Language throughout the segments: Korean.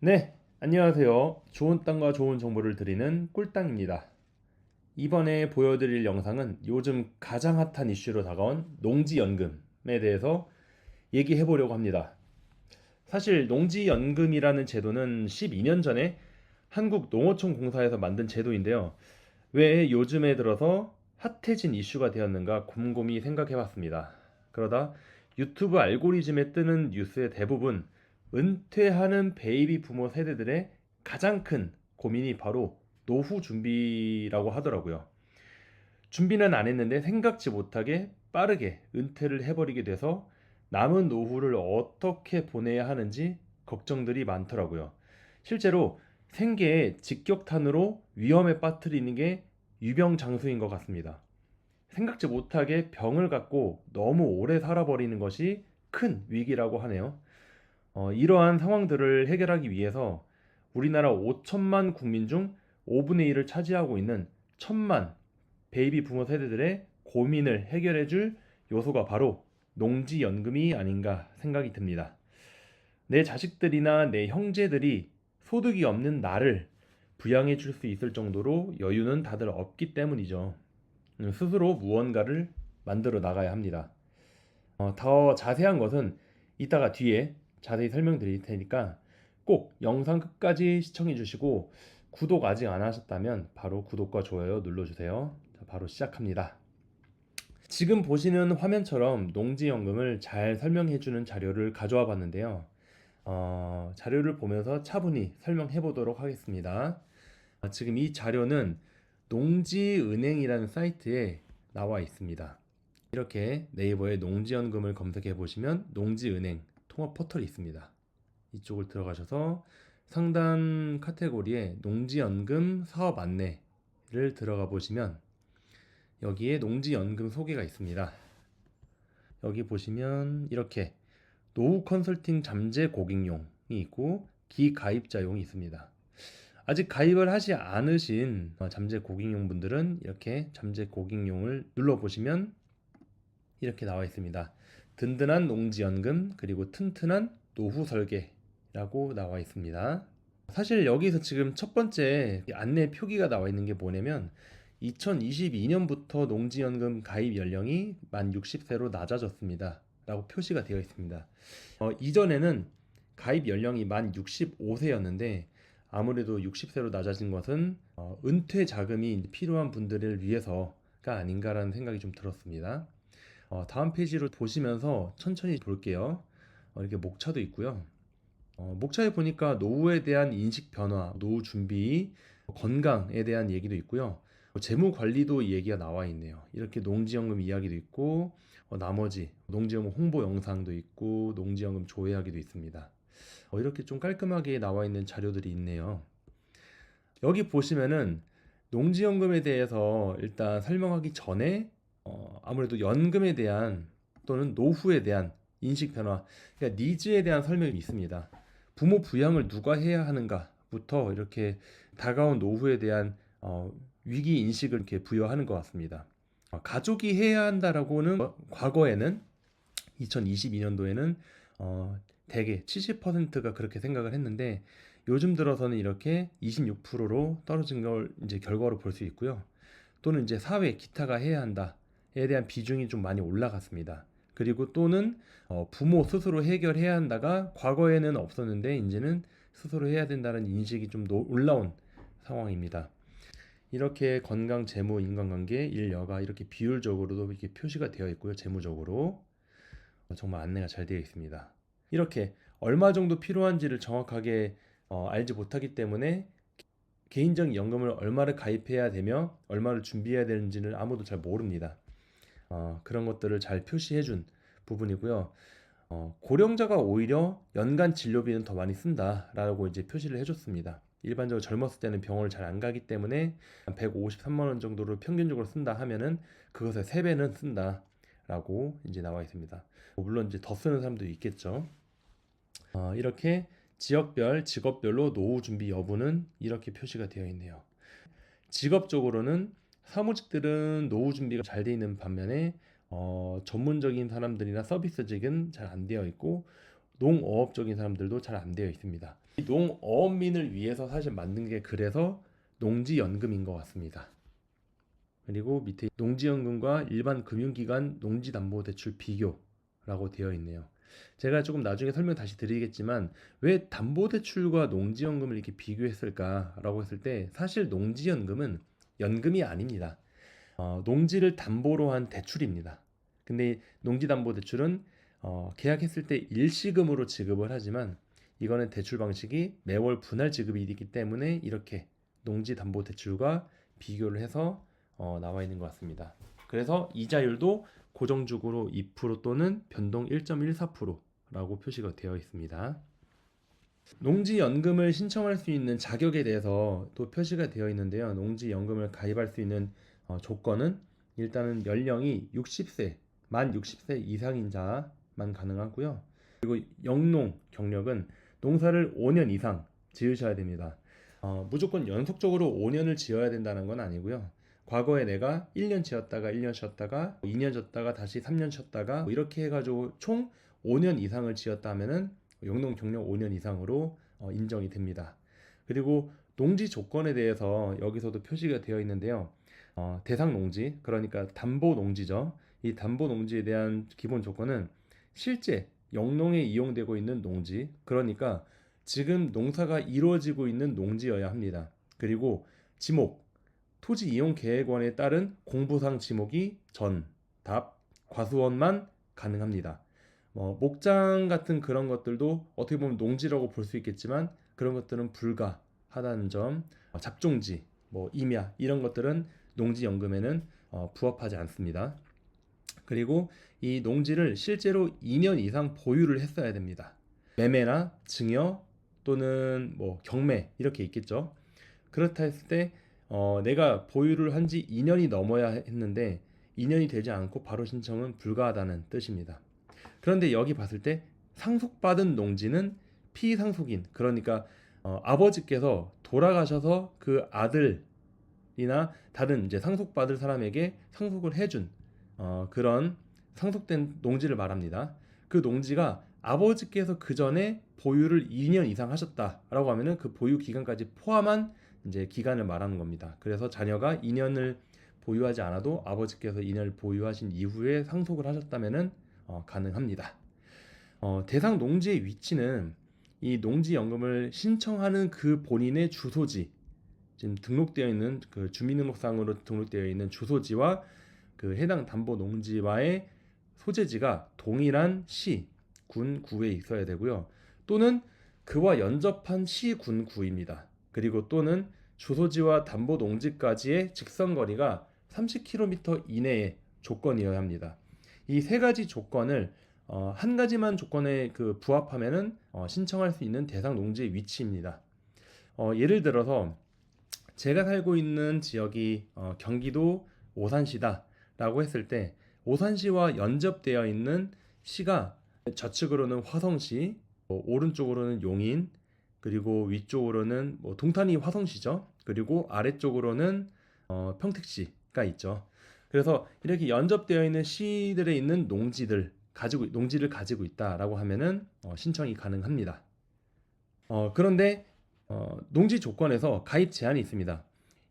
네, 안녕하세요. 좋은 땅과 좋은 정보를 드리는 꿀땅입니다. 이번에 보여드릴 영상은 요즘 가장 핫한 이슈로 다가온 농지연금에 대해서 얘기해 보려고 합니다. 사실 농지연금이라는 제도는 12년 전에 한국농어촌공사에서 만든 제도인데요. 왜 요즘에 들어서 핫해진 이슈가 되었는가 곰곰이 생각해 봤습니다. 그러다 유튜브 알고리즘에 뜨는 뉴스의 대부분 은퇴하는 베이비 부모 세대들의 가장 큰 고민이 바로 노후 준비라고 하더라고요. 준비는 안 했는데 생각지 못하게 빠르게 은퇴를 해버리게 돼서 남은 노후를 어떻게 보내야 하는지 걱정들이 많더라고요. 실제로 생계에 직격탄으로 위험에 빠뜨리는 게 유병장수인 것 같습니다. 생각지 못하게 병을 갖고 너무 오래 살아버리는 것이 큰 위기라고 하네요. 이러한 상황들을 해결하기 위해서 우리나라 5천만 국민 중 5분의 1을 차지하고 있는 천만 베이비 부모 세대들의 고민을 해결해 줄 요소가 바로 농지연금이 아닌가 생각이 듭니다. 내 자식들이나 내 형제들이 소득이 없는 나를 부양해 줄 수 있을 정도로 여유는 다들 없기 때문이죠. 스스로 무언가를 만들어 나가야 합니다. 더 자세한 것은 이따가 뒤에 자세히 설명드릴 테니까 꼭 영상 끝까지 시청해 주시고 구독 아직 안 하셨다면 바로 구독과 좋아요 눌러주세요. 자, 바로 시작합니다. 지금 보시는 화면처럼 농지연금을 잘 설명해 주는 자료를 가져와 봤는데요. 자료를 보면서 차분히 설명해 보도록 하겠습니다. 지금 이 자료는 농지은행이라는 사이트에 나와 있습니다. 이렇게 네이버에 농지연금을 검색해 보시면 농지은행 통합 포털이 있습니다. 이쪽을 들어가셔서 상단 카테고리에 농지연금 사업 안내를 들어가 보시면 여기에 농지연금 소개가 있습니다. 여기 보시면 이렇게 노후 컨설팅 잠재 고객용이 있고 기가입자용이 있습니다. 아직 가입을 하지 않으신 잠재 고객용 분들은 이렇게 잠재 고객용을 눌러보시면 이렇게 나와 있습니다. 든든한 농지연금 그리고 튼튼한 노후 설계라고 나와 있습니다. 사실 여기서 지금 첫 번째 안내 표기가 나와 있는 게 뭐냐면 2022년부터 농지연금 가입 연령이 만 60세로 낮아졌습니다. 라고 표시가 되어 있습니다. 이전에는 가입 연령이 만 65세였는데 아무래도 60세로 낮아진 것은 은퇴 자금이 필요한 분들을 위해서가 아닌가라는 생각이 좀 들었습니다. 다음 페이지로 보시면서 천천히 볼게요. 이렇게 목차도 있고요. 목차에 보니까 노후에 대한 인식 변화, 노후 준비, 건강에 대한 얘기도 있고요. 재무 관리도 얘기가 나와 있네요. 이렇게 농지연금 이야기도 있고, 나머지 농지연금 홍보 영상도 있고, 농지연금 조회하기도 있습니다. 이렇게 좀 깔끔하게 나와 있는 자료들이 있네요. 여기 보시면은 농지연금에 대해서 일단 설명하기 전에 아무래도 연금에 대한 또는 노후에 대한 인식 변화, 그러니까 니즈에 대한 설명이 있습니다. 부모 부양을 누가 해야 하는가부터 이렇게 다가온 노후에 대한 위기 인식을 이렇게 부여하는 것 같습니다. 가족이 해야 한다라고는 과거에는 2022년도에는 대개 70%가 그렇게 생각을 했는데 요즘 들어서는 이렇게 26%로 떨어진 걸 이제 결과로 볼 수 있고요. 또는 이제 사회 기타가 해야 한다에 대한 비중이 좀 많이 올라갔습니다. 그리고 또는 부모 스스로 해결해야 한다가 과거에는 없었는데 이제는 스스로 해야 된다는 인식이 좀 올라온 상황입니다. 이렇게 건강, 재무, 인간관계, 일, 여가 이렇게 비율적으로도 이렇게 표시가 되어 있고요. 재무적으로 정말 안내가 잘 되어 있습니다. 이렇게 얼마 정도 필요한지를 정확하게 알지 못하기 때문에 개인적 연금을 얼마를 가입해야 되며 얼마를 준비해야 되는지는 아무도 잘 모릅니다. 그런 것들을 잘 표시해 준 부분이고요. 고령자가 오히려 연간 진료비는 더 많이 쓴다라고 이제 표시를 해줬습니다. 일반적으로 젊었을 때는 병원을 잘 안 가기 때문에 한 153만 원 정도를 평균적으로 쓴다 하면은 그것의 3배는 쓴다라고 이제 나와 있습니다. 물론 이제 더 쓰는 사람도 있겠죠. 이렇게 지역별, 직업별로 노후 준비 여부는 이렇게 표시가 되어 있네요. 직업적으로는 사무직들은 노후 준비가 잘 되어 있는 반면에 전문적인 사람들이나 서비스직은 잘 안 되어 있고 농어업적인 사람들도 잘 안 되어 있습니다. 이 농어민을 위해서 사실 만든 게 그래서 농지연금인 것 같습니다. 그리고 밑에 농지연금과 일반 금융기관 농지담보대출 비교라고 되어 있네요. 제가 조금 나중에 설명 다시 드리겠지만 왜 담보대출과 농지연금을 이렇게 비교했을까라고 했을 때 사실 농지연금은 연금이 아닙니다. 농지를 담보로 한 대출입니다. 근데 농지담보대출은 계약했을 때 일시금으로 지급을 하지만 이거는 대출 방식이 매월 분할 지급이 있기 때문에 이렇게 농지담보대출과 비교를 해서 나와 있는 것 같습니다. 그래서 이자율도 고정적으로 2% 또는 변동 1.14%라고 표시가 되어 있습니다. 농지연금을 신청할 수 있는 자격에 대해서 또 표시가 되어 있는데요. 농지연금을 가입할 수 있는 조건은 일단은 연령이 60세, 만 60세 이상인 자만 가능하고요. 그리고 영농 경력은 농사를 5년 이상 지으셔야 됩니다. 무조건 연속적으로 5년을 지어야 된다는 건 아니고요. 과거에 내가 1년 지었다가 1년 쉬었다가 2년 졌다가 다시 3년 쉬었다가 이렇게 해가지고 총 5년 이상을 지었다 하면은 영농 경력 5년 이상으로 인정이 됩니다. 그리고 농지 조건에 대해서 여기서도 표시가 되어 있는데요. 대상 농지, 그러니까 담보 농지죠. 이 담보 농지에 대한 기본 조건은 실제 영농에 이용되고 있는 농지, 그러니까 지금 농사가 이루어지고 있는 농지여야 합니다. 그리고 지목, 토지 이용 계획원에 따른 공부상 지목이 전, 답, 과수원만 가능합니다. 목장 같은 그런 것들도 어떻게 보면 농지라고 볼 수 있겠지만 그런 것들은 불가하다는 점, 잡종지, 임야 이런 것들은 농지연금에는 부합하지 않습니다. 그리고 이 농지를 실제로 2년 이상 보유를 했어야 됩니다. 매매나 증여 또는 경매 이렇게 있겠죠. 그렇다 했을 때 내가 보유를 한 지 2년이 넘어야 했는데 2년이 되지 않고 바로 신청은 불가하다는 뜻입니다. 그런데 여기 봤을 때 상속받은 농지는 피상속인, 그러니까 아버지께서 돌아가셔서 그 아들이나 다른 이제 상속받을 사람에게 상속을 해준 그런 상속된 농지를 말합니다. 그 농지가 아버지께서 그 전에 보유를 2년 이상 하셨다라고 하면은 그 보유 기간까지 포함한 이제 기간을 말하는 겁니다. 그래서 자녀가 2년을 보유하지 않아도 아버지께서 2년을 보유하신 이후에 상속을 하셨다면은 가능합니다. 대상 농지의 위치는 이 농지연금을 신청하는 그 본인의 주소지, 지금 등록되어 있는 그 주민등록상으로 등록되어 있는 주소지와 그 해당 담보 농지와의 소재지가 동일한 시, 군, 구에 있어야 되고요. 또는 그와 연접한 시, 군, 구입니다. 그리고 또는 주소지와 담보 농지까지의 직선거리가 30km 이내의 조건이어야 합니다. 이 세 가지 조건을 한 가지만 조건에 부합하면은 신청할 수 있는 대상 농지의 위치입니다. 예를 들어서 제가 살고 있는 지역이 경기도 오산시다라고 했을 때 오산시와 연접되어 있는 시가 좌측으로는 화성시, 오른쪽으로는 용인, 그리고 위쪽으로는 동탄이 화성시죠. 그리고 아래쪽으로는 평택시가 있죠. 그래서 이렇게 연접되어 있는 시들에 있는 농지를 가지고 있다라고 하면은 신청이 가능합니다. 그런데 농지 조건에서 가입 제한이 있습니다.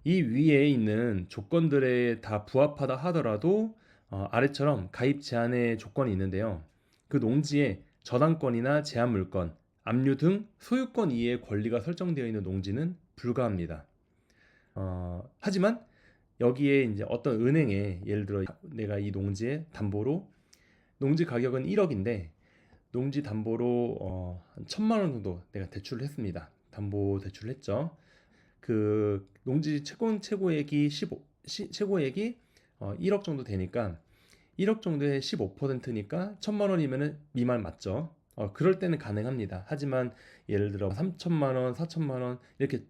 이 위에 있는 조건들에 다 부합하다 하더라도 아래처럼 가입 제한의 조건이 있는데요. 그 농지에 저당권이나 제한물권, 압류 등 소유권 이외의 권리가 설정되어 있는 농지는 불가합니다. 하지만 여기에 이제 어떤 은행에 예를 들어 내가 이 농지에 담보로 농지 가격은 1억인데 농지 담보로 한 1,000만 원 정도 내가 대출을 했습니다. 담보 대출을 했죠. 그 농지 최고액이 1억 정도 되니까 1억 정도의 15%니까 1,000만 원이면은 미만 맞죠. 그럴 때는 가능합니다. 하지만 예를 들어 3천만 원, 4천만 원 이렇게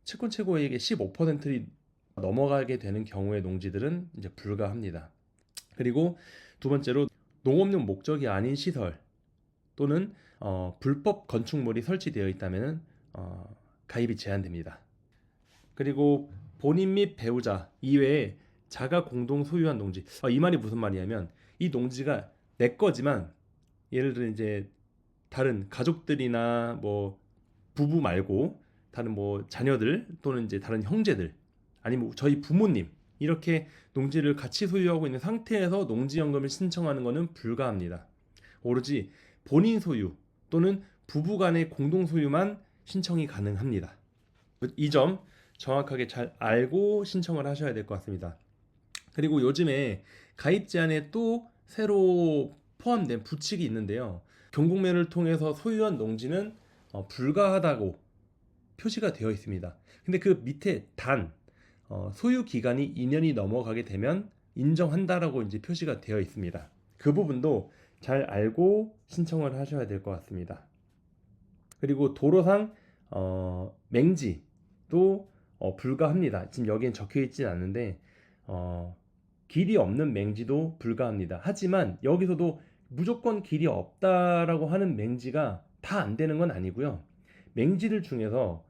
채권 최고액의 15%를 넘어가게 되는 경우의 농지들은 이제 불가합니다. 그리고 두 번째로 농업용 목적이 아닌 시설 또는 불법 건축물이 설치되어 있다면 가입이 제한됩니다. 그리고 본인 및 배우자 이외에 자가 공동 소유한 농지. 이 말이 무슨 말이냐면 이 농지가 내 거지만 예를 들어 이제 다른 가족들이나 부부 말고 다른 뭐 자녀들 또는 이제 다른 형제들 아니면 저희 부모님 이렇게 농지를 같이 소유하고 있는 상태에서 농지연금을 신청하는 것은 불가합니다. 오로지 본인 소유 또는 부부 간의 공동 소유만 신청이 가능합니다. 이 점 정확하게 잘 알고 신청을 하셔야 될 것 같습니다. 그리고 요즘에 가입 제한에 또 새로 포함된 부칙이 있는데요. 경공매를 통해서 소유한 농지는 불가하다고 표시가 되어 있습니다. 근데 그 밑에 단 소유 기간이 2년이 넘어가게 되면 인정한다라고 이제 표시가 되어 있습니다. 그 부분도 잘 알고 신청을 하셔야 될 것 같습니다. 그리고 도로상 맹지도 불가합니다. 지금 여기엔 적혀 있진 않는데 길이 없는 맹지도 불가합니다. 하지만 여기서도 무조건 길이 없다라고 하는 맹지가 다 안 되는 건 아니고요. 맹지들 중에서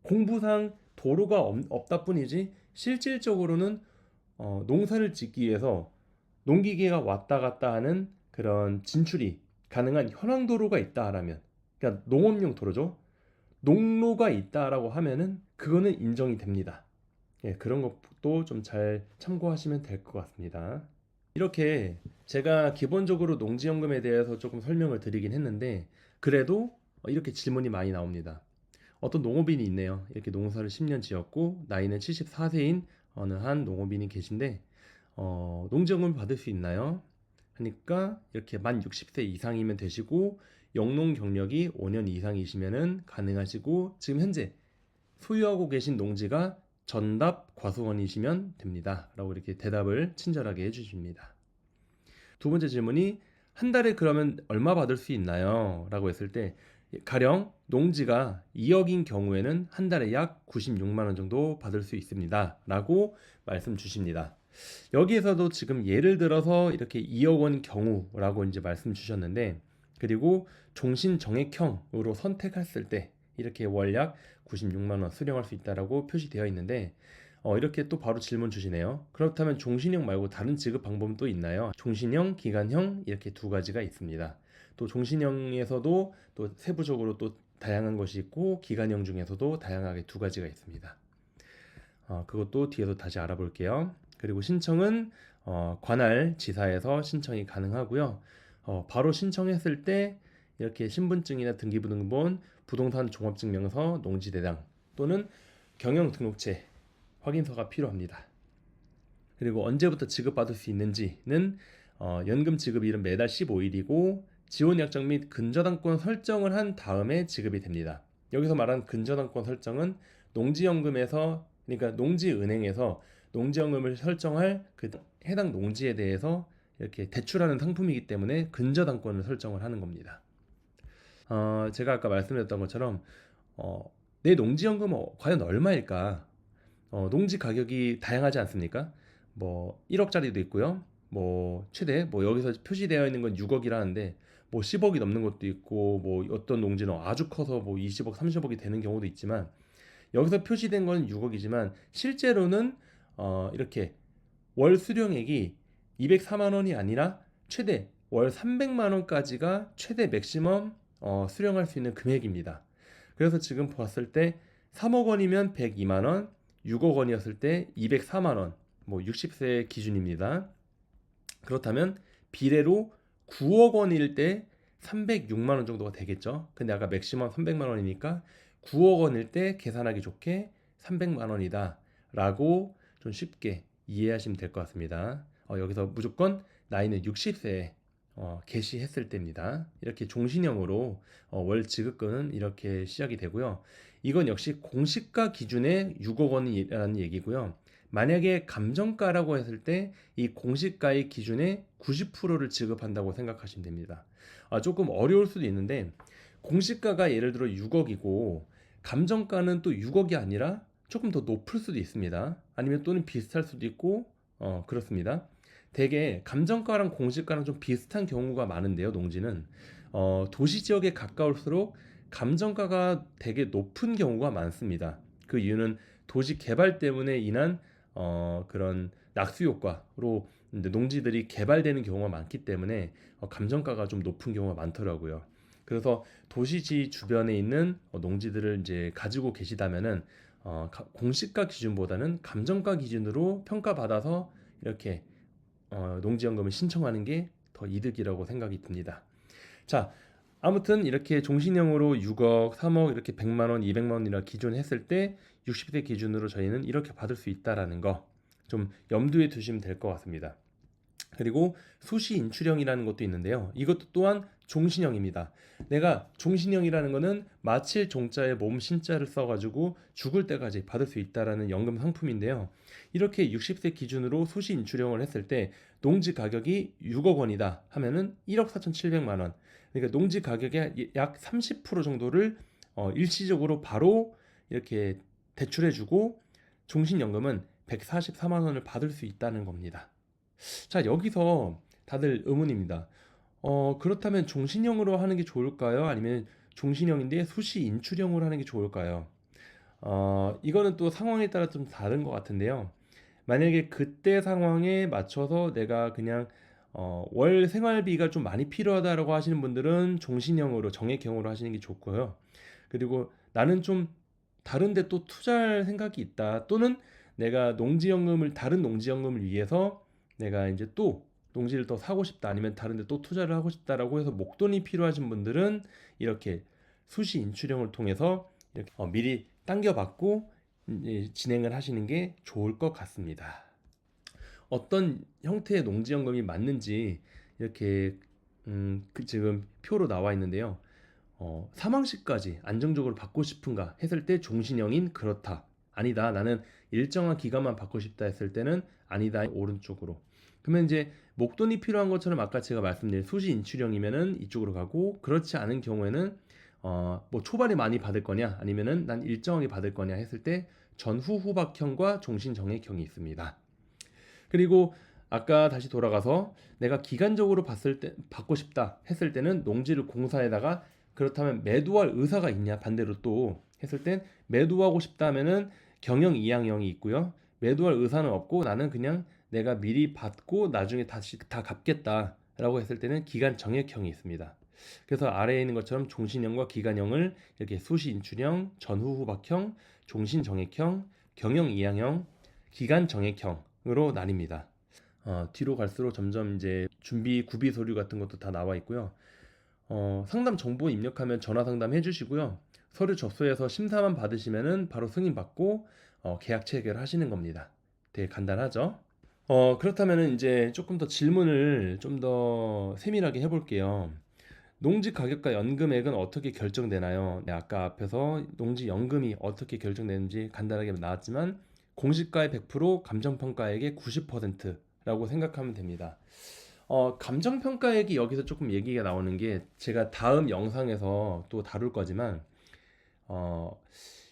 공부상 도로가 없다 뿐이지 실질적으로는 농사를 짓기 위해서 농기계가 왔다 갔다 하는 그런 진출이 가능한 현황도로가 있다라면, 그러니까 농업용 도로죠. 농로가 있다라고 하면은 그거는 인정이 됩니다. 예, 그런 것도 좀 잘 참고하시면 될 것 같습니다. 이렇게 제가 기본적으로 농지연금에 대해서 조금 설명을 드리긴 했는데 그래도 이렇게 질문이 많이 나옵니다. 어떤 농업인이 있네요. 이렇게 농사를 10년 지었고 나이는 74세인 어느 한 농업인이 계신데 농지연금을 받을 수 있나요? 하니까 이렇게 만 60세 이상이면 되시고 영농 경력이 5년 이상이시면은 가능하시고 지금 현재 소유하고 계신 농지가 전답 과수원이시면 됩니다. 라고 이렇게 대답을 친절하게 해주십니다. 두 번째 질문이 한 달에 그러면 얼마 받을 수 있나요? 라고 했을 때 가령 농지가 2억인 경우에는 한 달에 약 96만 원 정도 받을 수 있습니다. 라고 말씀 주십니다. 여기에서도 지금 예를 들어서 이렇게 2억 원 경우라고 이제 말씀 주셨는데 그리고 종신 정액형으로 선택했을 때 이렇게 월 약 96만 원 수령할 수 있다라고 표시되어 있는데 이렇게 또 바로 질문 주시네요. 그렇다면 종신형 말고 다른 지급 방법은 또 있나요? 종신형, 기간형 이렇게 두 가지가 있습니다. 또 종신형에서도 또 세부적으로 또 다양한 것이 있고 기간형 중에서도 다양하게 두 가지가 있습니다. 그것도 뒤에서 다시 알아볼게요. 그리고 신청은 관할 지사에서 신청이 가능하고요. 바로 신청했을 때 이렇게 신분증이나 등기부등본, 부동산 종합증명서, 농지대장 또는 경영등록체 확인서가 필요합니다. 그리고 언제부터 지급받을 수 있는지는 연금 지급일은 매달 15일이고 지원약정 및 근저당권 설정을 한 다음에 지급이 됩니다. 여기서 말한 근저당권 설정은 농지연금에서 그러니까 농지은행에서 농지연금을 설정할 그 해당 농지에 대해서 이렇게 대출하는 상품이기 때문에 근저당권을 설정을 하는 겁니다. 제가 아까 말씀드렸던 것처럼 내 농지연금은 과연 얼마일까? 농지 가격이 다양하지 않습니까? 뭐 1억짜리도 있고요. 뭐 최대 뭐 여기서 표시되어 있는 건 6억이라는데 뭐 10억이 넘는 것도 있고 뭐 어떤 농지는 아주 커서 뭐 20억, 30억이 되는 경우도 있지만 여기서 표시된 건 6억이지만 실제로는 이렇게 월 수령액이 204만 원이 아니라 최대 월 300만 원까지가 최대 맥시멈 수령할 수 있는 금액입니다. 그래서 지금 봤을 때 3억 원이면 102만 원, 6억 원이었을 때 204만 원, 뭐 60세 기준입니다. 그렇다면 비례로 9억 원일 때 306만 원 정도가 되겠죠. 근데 아까 맥시멈 300만 원이니까 9억 원일 때 계산하기 좋게 300만 원이다 라고 좀 쉽게 이해하시면 될 것 같습니다. 여기서 무조건 나이는 60세에 개시했을 때입니다. 이렇게 종신형으로 월 지급금은 이렇게 시작이 되고요. 이건 역시 공시가 기준의 6억 원이라는 얘기고요. 만약에 감정가라고 했을 때 이 공시가의 기준의 90%를 지급한다고 생각하시면 됩니다. 조금 어려울 수도 있는데 공시가가 예를 들어 6억이고 감정가는 또 6억이 아니라 조금 더 높을 수도 있습니다. 아니면 또는 비슷할 수도 있고 그렇습니다. 대개 감정가랑 공시가랑 좀 비슷한 경우가 많은데요. 농지는 도시 지역에 가까울수록 감정가가 되게 높은 경우가 많습니다. 그 이유는 도시 개발 때문에 인한 그런 낙수 효과로 농지들이 개발되는 경우가 많기 때문에 감정가가 좀 높은 경우가 많더라고요. 그래서 도시지 주변에 있는 농지들을 이제 가지고 계시다면은 공시가 기준보다는 감정가 기준으로 평가받아서 이렇게 농지연금을 신청하는 게 더 이득이라고 생각이 듭니다. 자, 아무튼 이렇게 종신형으로 6억, 3억 이렇게 100만 원, 200만 원이라 기준했을 때 60세 기준으로 저희는 이렇게 받을 수 있다라는 거 좀 염두에 두시면 될 것 같습니다. 그리고 수시 인출형이라는 것도 있는데요. 이것도 또한 종신형입니다. 내가 종신형이라는 거는 마칠 종자에 몸 신자를 써가지고 죽을 때까지 받을 수 있다라는 연금 상품인데요. 이렇게 60세 기준으로 수시 인출형을 했을 때 농지 가격이 6억 원이다 하면은 1억 4,700만 원. 그러니까 농지 가격의 약 30% 정도를 일시적으로 바로 이렇게 대출해주고 종신연금은 144만 원을 받을 수 있다는 겁니다. 자, 여기서 다들 의문입니다. 그렇다면 종신형으로 하는 게 좋을까요? 아니면 종신형인데 수시 인출형으로 하는 게 좋을까요? 이거는 또 상황에 따라 좀 다른 것 같은데요. 만약에 그때 상황에 맞춰서 내가 그냥 월 생활비가 좀 많이 필요하다라고 하시는 분들은 종신형으로 정액형으로 하시는 게 좋고요. 그리고 나는 좀 다른데 또 투자할 생각이 있다. 또는 내가 농지연금을 다른 농지연금을 위해서 내가 이제 또 농지를 더 사고 싶다. 아니면 다른데 또 투자를 하고 싶다라고 해서 목돈이 필요하신 분들은 이렇게 수시 인출형을 통해서 이렇게 미리 당겨받고 진행을 하시는 게 좋을 것 같습니다. 어떤 형태의 농지연금이 맞는지 이렇게 지금 표로 나와 있는데요. 사망시까지 안정적으로 받고 싶은가 했을 때 종신형인 그렇다. 아니다. 나는 일정한 기간만 받고 싶다 했을 때는 아니다. 오른쪽으로. 그러면 이제 목돈이 필요한 것처럼 아까 제가 말씀드린 수시 인출형이면은 이쪽으로 가고 그렇지 않은 경우에는 뭐 초반에 많이 받을 거냐 아니면은 난 일정하게 받을 거냐 했을 때 전후 후박형과 종신 정액형이 있습니다. 그리고 아까 다시 돌아가서 내가 기간적으로 받고 싶다 했을 때는 농지를 공사에다가 그렇다면 매도할 의사가 있냐 반대로 또 했을 땐 매도하고 싶다 하면은 경영 이양형이 있고요. 매도할 의사는 없고 나는 그냥 내가 미리 받고 나중에 다시 다 갚겠다라고 했을 때는 기간 정액형이 있습니다. 그래서 아래에 있는 것처럼 종신형과 기간형을 이렇게 수시 인출형, 전후 후박형, 종신 정액형, 경영 이양형, 기간 정액형으로 나뉩니다. 뒤로 갈수록 점점 이제 준비 구비 서류 같은 것도 다 나와 있고요. 상담 정보 입력하면 전화 상담 해주시고요. 서류 접수해서 심사만 받으시면은 바로 승인받고 계약 체결하시는 겁니다. 되게 간단하죠? 그렇다면은 이제 조금 더 질문을 좀 더 세밀하게 해볼게요. 농지 가격과 연금액은 어떻게 결정되나요? 네, 아까 앞에서 농지 연금이 어떻게 결정되는지 간단하게 나왔지만 공시가의 100%, 감정평가액의 90%라고 생각하면 됩니다. 감정평가액이 여기서 조금 얘기가 나오는 게 제가 다음 영상에서 또 다룰 거지만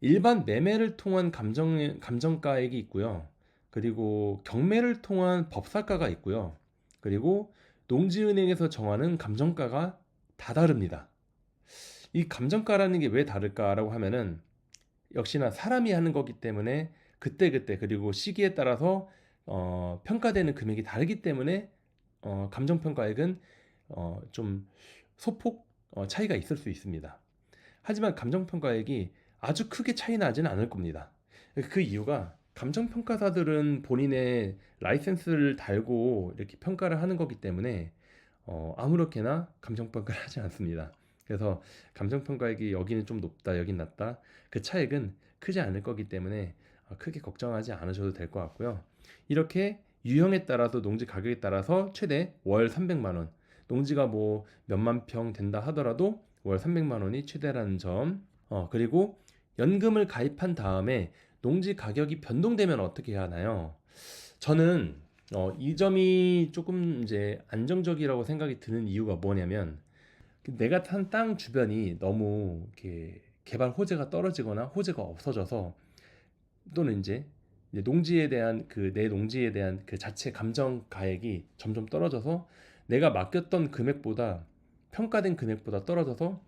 일반 매매를 통한 감정가액이 있고요. 그리고 경매를 통한 법사가가 있고요. 그리고 농지은행에서 정하는 감정가가 다 다릅니다. 이 감정가라는 게 왜 다를까라고 하면은 역시나 사람이 하는 거기 때문에 그때그때 그리고 시기에 따라서 평가되는 금액이 다르기 때문에 감정평가액은 좀 소폭 차이가 있을 수 있습니다. 하지만 감정평가액이 아주 크게 차이 나지는 않을 겁니다. 그 이유가 감정평가사들은 본인의 라이센스를 달고 이렇게 평가를 하는 거기 때문에 아무렇게나 감정평가를 하지 않습니다. 그래서 감정평가액이 여기는 좀 높다 여긴 낮다 그 차액은 크지 않을 거기 때문에 크게 걱정하지 않으셔도 될 것 같고요. 이렇게 유형에 따라서 농지 가격에 따라서 최대 월 300만 원 농지가 뭐 몇만 평 된다 하더라도 월 300만 원이 최대라는 점 그리고 연금을 가입한 다음에 농지 가격이 변동되면 어떻게 해야 하나요? 저는 이 점이 조금 이제 안정적이라고 생각이 드는 이유가 뭐냐면 내가 탄 땅 주변이 너무 이렇게 개발 호재가 떨어지거나 호재가 없어져서 또는 이제 농지에 대한 내 농지에 대한 그 자체 감정 가액이 점점 떨어져서 내가 맡겼던 금액보다 평가된 금액보다 떨어져서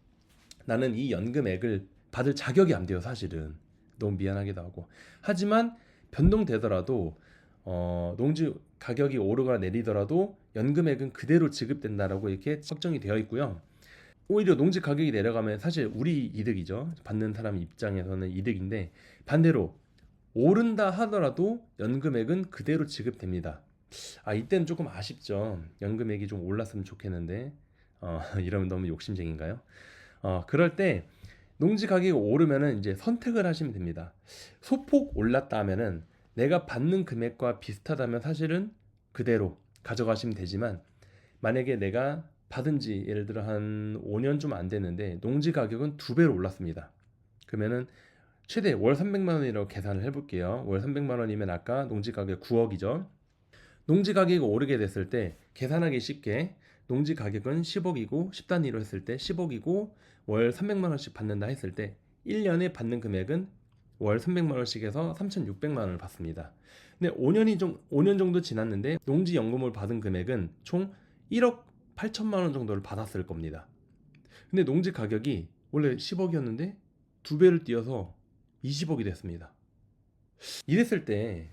나는 이 연금액을 받을 자격이 안 돼요, 사실은. 너무 미안하기도 하고. 하지만 변동되더라도 농지 가격이 오르거나 내리더라도 연금액은 그대로 지급된다라고 이렇게 설정이 되어 있고요. 오히려 농지 가격이 내려가면 사실 우리 이득이죠. 받는 사람 입장에서는 이득인데 반대로 오른다 하더라도 연금액은 그대로 지급됩니다. 이때는 조금 아쉽죠. 연금액이 좀 올랐으면 좋겠는데 이러면 너무 욕심쟁인가요? 그럴 때 농지 가격이 오르면은 이제 선택을 하시면 됩니다. 소폭 올랐다 하면은 내가 받는 금액과 비슷하다면 사실은 그대로 가져가시면 되지만 만약에 내가 받은 지 예를 들어 한 5년 좀 안 됐는데 농지 가격은 2배로 올랐습니다. 그러면은 최대 월 300만 원이라고 계산을 해볼게요. 월 300만 원이면 아까 농지 가격 9억이죠. 농지 가격이 오르게 됐을 때 계산하기 쉽게 농지 가격은 10억이고 10단위로 했을 때 10억이고 월 300만 원씩 받는다 했을 때 1년에 받는 금액은 월 300만 원씩 해서 3,600만 원을 받습니다. 근데 5년 정도 지났는데 농지 연금을 받은 금액은 총 1억 8천만 원 정도를 받았을 겁니다. 근데 농지 가격이 원래 10억이었는데 2배를 뛰어서 20억이 됐습니다. 이랬을 때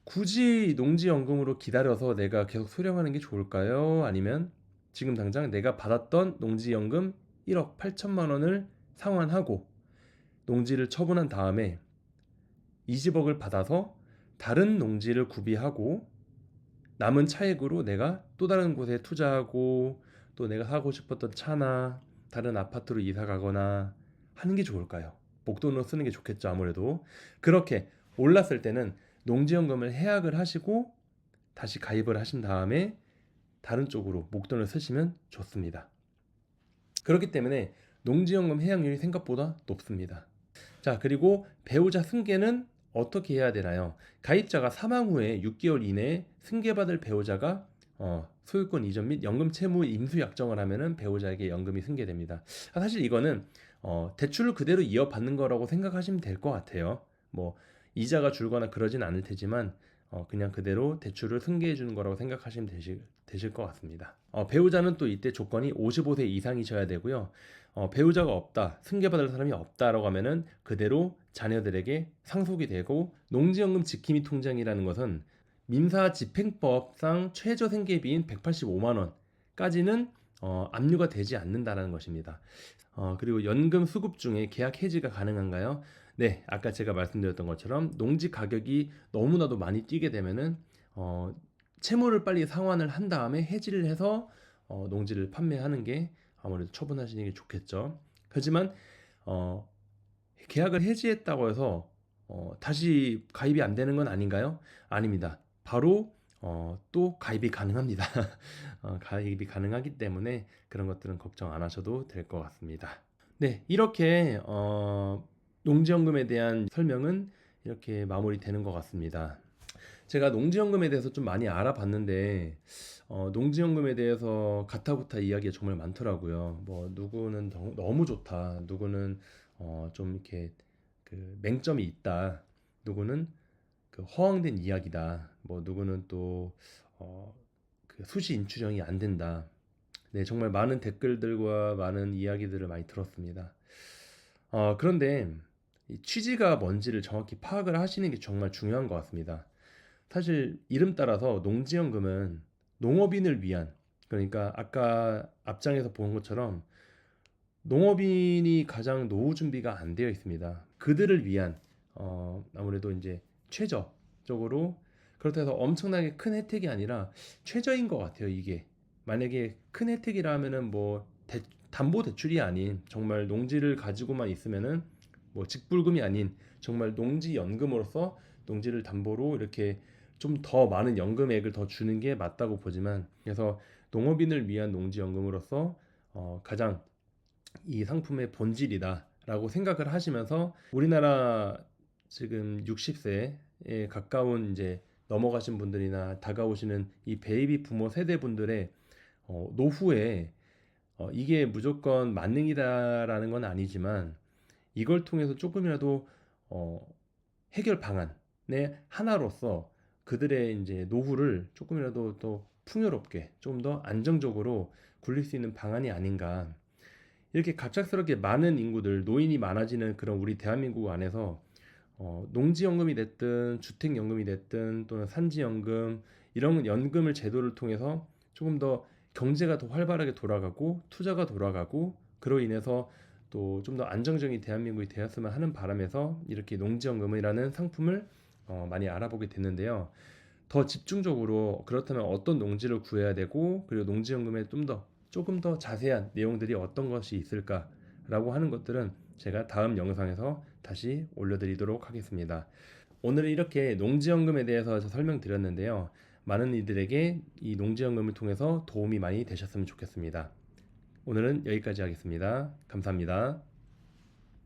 굳이 농지연금으로 기다려서 내가 계속 수령하는 게 좋을까요? 아니면 지금 당장 내가 받았던 농지연금 1억 8천만 원을 상환하고 농지를 처분한 다음에 20억을 받아서 다른 농지를 구비하고 남은 차액으로 내가 또 다른 곳에 투자하고 또 내가 사고 싶었던 차나 다른 아파트로 이사 가거나 하는 게 좋을까요? 목돈으로 쓰는 게 좋겠죠, 아무래도. 그렇게 올랐을 때는 농지연금을 해약을 하시고 다시 가입을 하신 다음에 다른 쪽으로 목돈을 쓰시면 좋습니다. 그렇기 때문에 농지연금 해약률이 생각보다 높습니다. 자, 그리고 배우자 승계는 어떻게 해야 되나요? 가입자가 사망 후에 6개월 이내에 승계받을 배우자가 소유권 이전 및 연금 채무 임수 약정을 하면은 배우자에게 연금이 승계됩니다. 사실 이거는 대출을 그대로 이어받는 거라고 생각하시면 될 것 같아요. 뭐 이자가 줄거나 그러진 않을 테지만 그냥 그대로 대출을 승계해 주는 거라고 생각하시면 되실 것 같습니다. 배우자는 또 이때 조건이 55세 이상이셔야 되고요. 배우자가 없다, 승계받을 사람이 없다라고 하면은 그대로 자녀들에게 상속이 되고 농지연금 지킴이 통장이라는 것은 민사집행법상 최저 생계비인 185만 원까지는 압류가 되지 않는다라는 것입니다. 그리고 연금 수급 중에 계약 해지가 가능한가요? 네, 아까 제가 말씀드렸던 것처럼 농지 가격이 너무나도 많이 뛰게 되면은 채무를 빨리 상환을 한 다음에 해지를 해서 농지를 판매하는 게 아무래도 처분하시는 게 좋겠죠. 하지만 어, 계약을 해지했다고 해서 다시 가입이 안 되는 건 아닌가요? 아닙니다. 바로 또 가입이 가능합니다. 가입이 가능하기 때문에 그런 것들은 걱정 안 하셔도 될 것 같습니다. 네, 이렇게 농지연금에 대한 설명은 이렇게 마무리되는 것 같습니다. 제가 농지연금에 대해서 좀 많이 알아봤는데 농지연금에 대해서 가타부타 이야기가 정말 많더라고요. 뭐 누구는 너무 좋다, 누구는 좀 이렇게 그 맹점이 있다, 누구는 그 허황된 이야기다, 뭐 누구는 또 그 수시 인출형이 안 된다. 네, 정말 많은 댓글들과 많은 이야기들을 많이 들었습니다. 그런데 이 취지가 뭔지를 정확히 파악을 하시는 게 정말 중요한 것 같습니다. 사실 이름 따라서 농지연금은 농업인을 위한, 그러니까 아까 앞장에서 본 것처럼 농업인이 가장 노후 준비가 안 되어 있습니다. 그들을 위한 아무래도 이제 최저적으로, 그렇다 해서 엄청나게 큰 혜택이 아니라 최저인 것 같아요. 이게 만약에 큰 혜택이라 하면은 뭐 담보 대출이 아닌 정말 농지를 가지고만 있으면은 뭐 직불금이 아닌 정말 농지 연금으로서 농지를 담보로 이렇게 좀 더 많은 연금액을 더 주는 게 맞다고 보지만, 그래서 농업인을 위한 농지 연금으로서 가장 이 상품의 본질이다라고 생각을 하시면서 우리나라 지금 60세에 가까운 이제 넘어가신 분들이나 다가오시는 이 베이비 부모 세대분들의 노후에 이게 무조건 만능이다라는 건 아니지만 이걸 통해서 조금이라도 어, 해결 방안의 하나로서 그들의 이제 노후를 조금이라도 더 풍요롭게 좀 더 안정적으로 굴릴 수 있는 방안이 아닌가. 이렇게 갑작스럽게 많은 인구들, 노인이 많아지는 그런 우리 대한민국 안에서 농지연금이 됐든 주택연금이 됐든 또는 산지연금, 이런 연금을 제도를 통해서 조금 더 경제가 더 활발하게 돌아가고 투자가 돌아가고 그로 인해서 또 좀 더 안정적인 대한민국이 되었으면 하는 바람에서 이렇게 농지연금이라는 상품을 많이 알아보게 됐는데요. 더 집중적으로 그렇다면 어떤 농지를 구해야 되고, 그리고 농지연금에 조금 더 자세한 내용들이 어떤 것이 있을까라고 하는 것들은 제가 다음 영상에서 다시 올려드리도록 하겠습니다. 오늘은 이렇게 농지연금에 대해서 설명드렸는데요. 많은 이들에게 이 농지연금을 통해서 도움이 많이 되셨으면 좋겠습니다. 오늘은 여기까지 하겠습니다. 감사합니다.